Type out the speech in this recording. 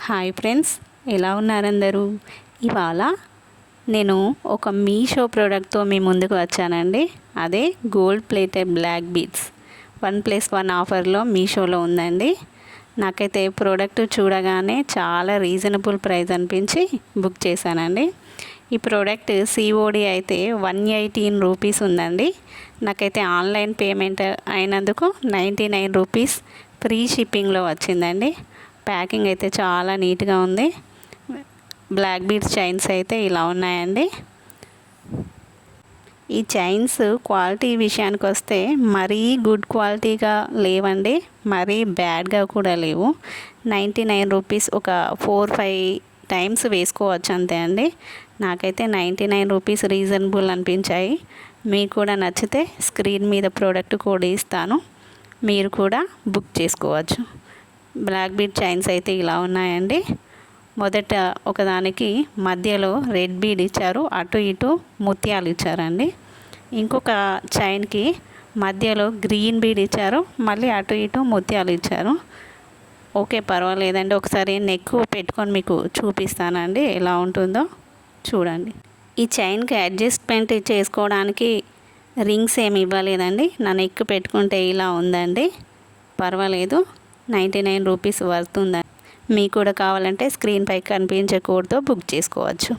Hi friends, ఎలా ఉన్నారు అందరూ? ఇవాళ నేను ఒక మీషో ప్రోడక్ట్తో మీ ముందుకు వచ్చానండి. అదే గోల్డ్ ప్లేటెడ్ బ్లాక్ బీడ్స్ 1+1 ఆఫర్లో మీషోలో ఉందండి. నాకైతే ప్రోడక్ట్ చూడగానే చాలా రీజనబుల్ ప్రైస్ అనిపించి బుక్ చేశానండి. ఈ ప్రోడక్ట్ సిఓడి అయితే 118 రూపీస్ ఉందండి. నాకైతే ఆన్లైన్ పేమెంట్ అయినందుకు 99 రూపీస్ ఫ్రీ షిప్పింగ్లో వచ్చిందండి. ప్యాకింగ్ అయితే చాలా నీట్గా ఉంది. బ్లాక్ బీడ్స్ చైన్స్ అయితే ఇలా ఉన్నాయండి. ఈ చైన్స్ క్వాలిటీ విషయానికి వస్తే మరీ గుడ్ క్వాలిటీగా లేవండి, మరీ బ్యాడ్గా కూడా లేవు. 99 రూపీస్ ఒక 4-5 టైమ్స్ వేసుకోవచ్చు అంతే అండి. నాకైతే 99 రూపీస్ రీజనబుల్ అనిపించాయి. మీకు కూడా నచ్చితే స్క్రీన్ మీద ప్రోడక్ట్ కోడ్ ఇస్తాను, మీరు కూడా బుక్ చేసుకోవచ్చు. బ్లాక్ బీడ్ చైన్స్ అయితే ఇలా ఉన్నాయండి. మొదట ఒకదానికి మధ్యలో రెడ్ బీడ్ ఇచ్చారు, అటు ఇటు ముత్యాలు ఇచ్చారండి. ఇంకొక చైన్కి మధ్యలో గ్రీన్ బీడ్ ఇచ్చారు, మళ్ళీ అటు ఇటు ముత్యాలు ఇచ్చారు. ఓకే, పర్వాలేదండి. ఒకసారి నెక్ పెట్టుకొని మీకు చూపిస్తానండి ఎలా ఉంటుందో చూడండి. ఈ చైన్కి అడ్జస్ట్మెంట్ చేసుకోవడానికి రింగ్స్ ఏమి ఇవ్వలేదండి. నా నెక్ పెట్టుకుంటే ఇలా ఉందండి, పర్వాలేదు. 99 రూపీస్ వర్త్ ఉందండి. మీకు కూడా కావాలంటే స్క్రీన్ పై కనిపించే కోడ్తో బుక్ చేసుకోవచ్చు.